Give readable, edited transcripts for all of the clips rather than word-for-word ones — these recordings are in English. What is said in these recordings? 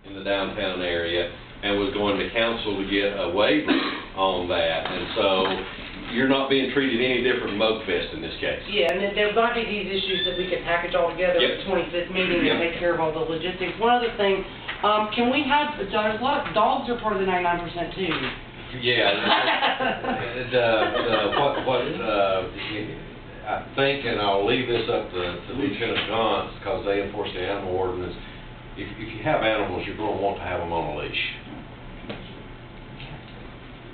in the downtown area and was going to council to get a waiver on that. And so you're not being treated any different from Moke Fest in this case. Yeah, and then there might be these issues that we could package all together at the 25th meeting and take care of all the logistics. One other thing, can we have, there's a lot of dogs are part of the 99% too. Yeah. I think, and I'll leave this up to Lieutenant Johns because they enforce the animal ordinance. If you have animals, you're going to want to have them on a leash.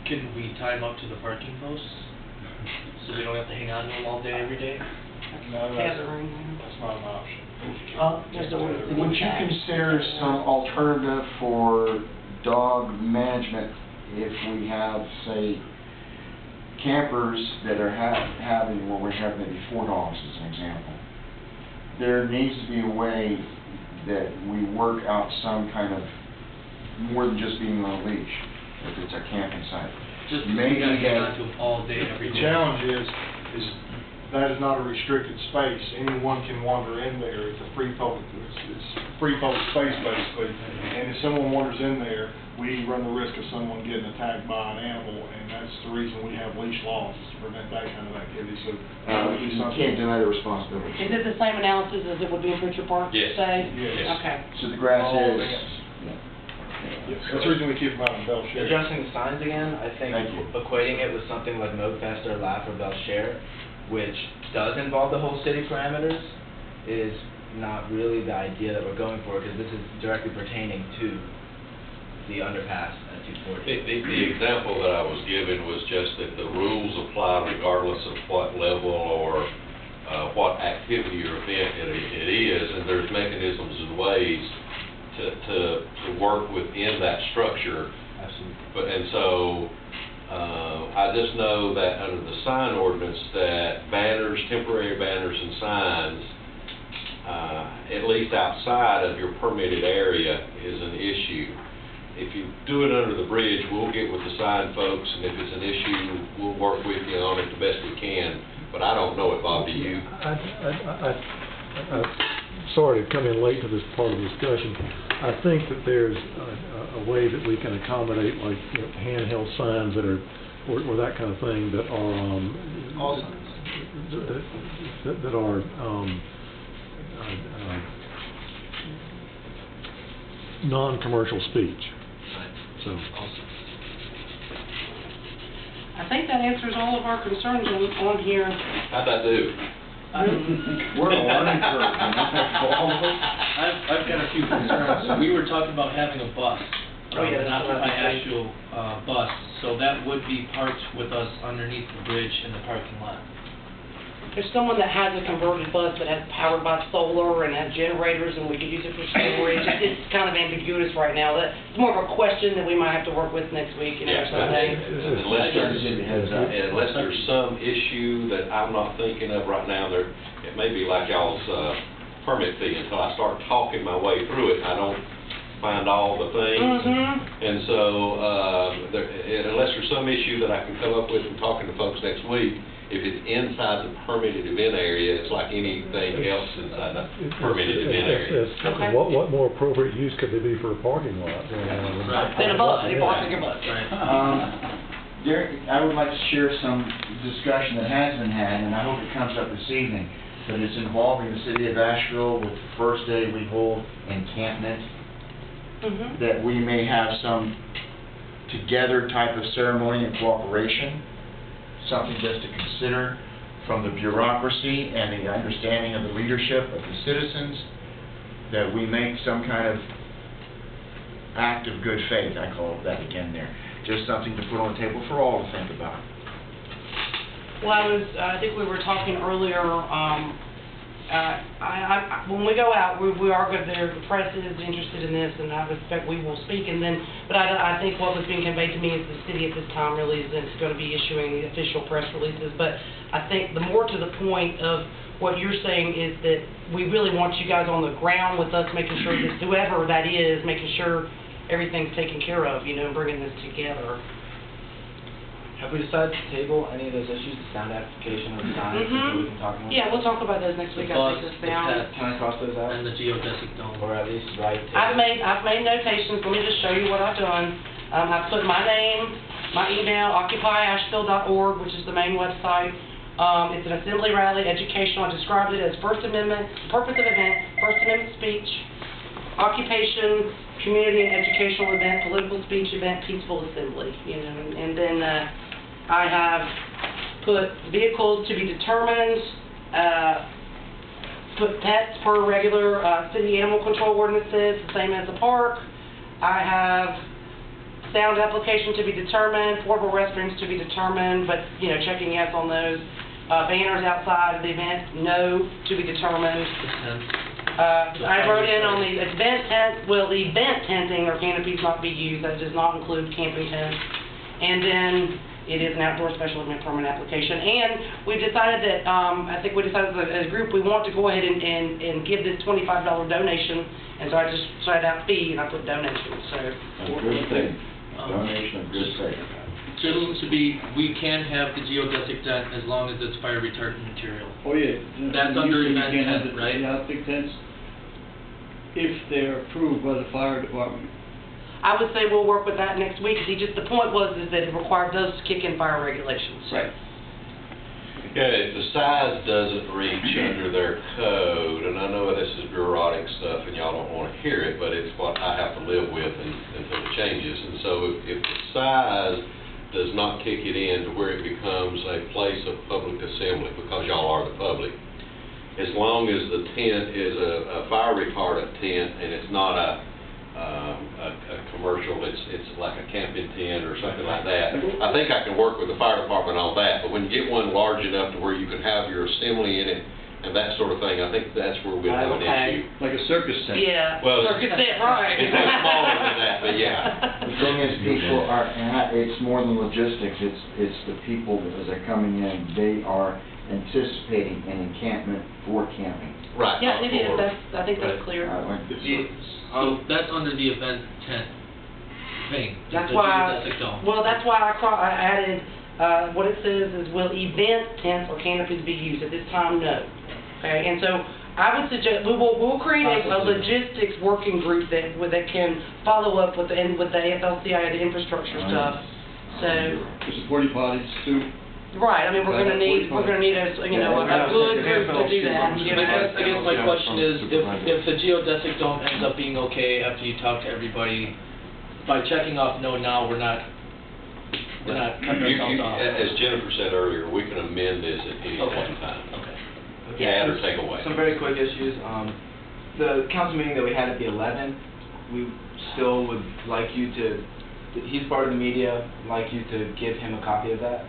Can we tie them up to the parking posts so we don't have to hang on to them all day, every day? No, that's not an option. Would you consider some alternative for dog management if we have, say, campers that are having, where we have maybe 4 dogs as an example? There needs to be a way that we work out some kind of, more than just being on a leash, if it's a camping site. Just maybe we gotta hang on to them all day, every day. The challenge is that is not a restricted space. Anyone can wander in there. It's a free public, it's free public space basically. And if someone wanders in there, we run the risk of someone getting attacked by an animal, and that's the reason we have leash laws, to prevent that kind of activity. So you can't deny the responsibility. Is it the same analysis as it would be in Pritchard Park? Yes. Say? Yes. Okay. So the grass is... Yes, that's the reason we keep them out in Bell Share. Addressing the signs again, I think equating it with something like Moke Fest or Laugh or Bell Share, which does involve the whole city parameters, is not really the idea that we're going for, because this is directly pertaining to the underpass at 240. The example that I was given was just that the rules apply regardless of what level or what activity or event it is, and there's mechanisms and ways to work within that structure. Absolutely. But and so I just know that under the sign ordinance that banners, temporary banners and signs, at least outside of your permitted area, is an issue. If you do it under the bridge, we'll get with the sign folks, and if it's an issue, we'll work with you on it the best we can. But I don't know it, Bob, do you? Sorry to come in late to this part of the discussion. I think that there's a way that we can accommodate, like, you know, handheld signs that are, or that kind of thing, that are All signs. that are non-commercial speech. So. I think that answers all of our concerns on here. How'd that do? We're a learning curve. I've got a few concerns. We were talking about having a bus, an Occupy Asheville bus, so that would be parked with us underneath the bridge in the parking lot. There's someone that has a converted bus that has powered by solar and has generators, and we could use it for storage. It's kind of ambiguous right now. That's more of a question that we might have to work with next week, you know, or something. Unless there's some issue that I'm not thinking of right now, it may be like y'all's permit fee until I start talking my way through it. I don't find all the things, and so unless there's some issue that I can come up with from talking to folks next week. If it's inside the permitted event area, it's like anything else inside the permitted event area. Okay. What more appropriate use could there be for a parking lot? Than a bus, you park your bus. I would like to share some discussion that has been had, and I hope it comes up this evening, but it's involving the city of Asheville with the first day we hold encampment, that we may have some together type of ceremony and cooperation. Something just to consider from the bureaucracy and the understanding of the leadership of the citizens, that we make some kind of act of good faith. I call it that again there. Just something to put on the table for all to think about. Well, I think we were talking earlier, when we go out, we are good there. The press is interested in this, and I expect we will speak. And then, but I think what was being conveyed to me is the city at this time really isn't going to be issuing the official press releases. But I think the more to the point of what you're saying is that we really want you guys on the ground with us, making sure that whoever that is, making sure everything's taken care of, you know, bringing this together. have we decided to table any of those issues, the sound application or the signs, so we can talk more? Yeah, we'll talk about those next week, I'll take this down. Can I cross those out? And the geodesic dome. Or at least write? I've made notations, let me just show you what I've done. I've put my name, my email, occupyasheville.org, which is the main website. It's an assembly rally, educational, I described it as First Amendment, purpose of event, First Amendment speech, occupation, community and educational event, political speech event, peaceful assembly, you know, and then, I have put vehicles to be determined, put pets per regular, city animal control ordinances, the same as the park. I have sound application to be determined, portable restrooms to be determined, but, you know, checking yes on those. Banners outside of the event, no, to be determined. I wrote in on the event tent, will event tenting or canopies not be used? That does not include camping tents. And then it is an outdoor special event permit application. And we decided that, I think we decided as a group, we want to go ahead and give this $25 donation. And so I just started out fee and I put donation, so. A good thing, donation of good faith. Just to be, we can have the geodesic tent as long as it's fire retardant material. Oh, yeah. That's You under said you event can't have tent, the right? geodesic tents if they're approved by the fire department. I would say we'll work with that next week. See, just the point was is that it required those to kick in fire regulations. Right. Yeah, if the size doesn't reach under their code, and I know this is bureaucratic stuff and y'all don't want to hear it, but it's what I have to live with until it changes. And so if the size does not kick it in to where it becomes a place of public assembly, because y'all are the public, as long as the tent is a fire retardant tent and it's not a commercial, it's like a camping tent or something like that, I think I can work with the fire department on that. But when you get one large enough to where you can have your assembly in it and that sort of thing, I think that's where we'll have an issue. Like a circus tent. Yeah, Well, circus tent, right. It's much smaller than that, but yeah. The thing is, people are, it's more than logistics, it's the people that as they're coming in, they are anticipating an encampment for camping. Right. Yeah, it is, I think that's clear. So that's under the event tent thing. That's the why, geodesic dome. well, that's why I added, what it says is, will event tents or canopies be used? At this time, no. Okay, and so I would suggest, we'll create a logistics working group that can follow up with the AFL-CIO, the infrastructure stuff, so. There's porta potties too. Right, I mean, we're gonna need a, you know, a good group to do that. I guess my question is, if the geodesic dome ends up being okay after you talk to everybody, by checking off no now, we're not cutting ourselves off. As Jennifer said earlier, we can amend this at any point in time. Okay. Add or take away. Some very quick issues. The council meeting that we had at the 11th, we still would like you to, he's part of the media, like you to give him a copy of that.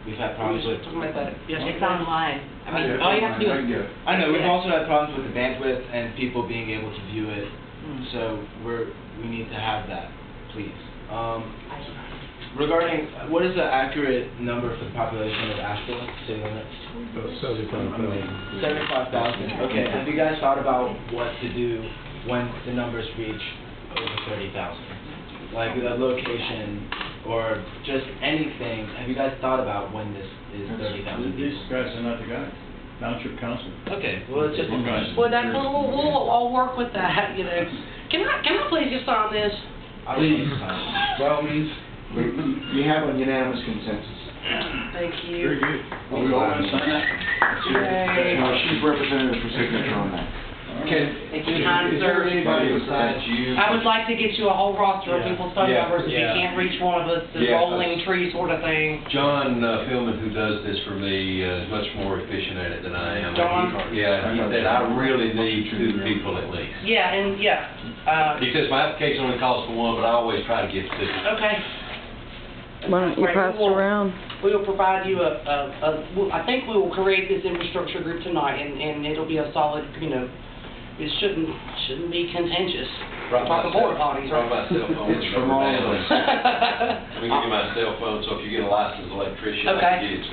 We've had problems with... It's online. I mean, all you have to do is... I know, we've also had problems with the bandwidth and people being able to view it, so we need to have that, please. Regarding, what is the accurate number for the population of Asheville, city limits? About 75,000. 75,000, okay. Have you guys thought about what to do when the numbers reach over 30,000? Like a location or just anything, have you guys thought about when this is 30,000? These guys are not the guys. Township council. Okay, well, it's just... Well, we'll all work with that, you know. Can I please just sign this? Please. Well, you have a unanimous consensus. Thank you. Very good. Are we all going to sign that? Yay. No, she's representative for signature on that. Thank you, kind sir. Anybody besides you? I would like to get you a whole roster of people's phone numbers if you Yeah. can't reach one of us, the Yeah. rolling tree sort of thing. John Philman, who does this for me, is much more efficient at it than I am. John? Yeah, he said, I really need 2 people at least. Yeah, and, He says my application only calls for 1, but I always try to get 2. okay. Why don't you Right, pass it around? We will provide you I think we will create this infrastructure group tonight, and it'll be a solid, you know, it shouldn't be contentious. Right, Talking porta potties, Right, my right? cell phone. It's from all of us. Let me give you my cell phone, so if you get a licensed electrician, I Okay. can get it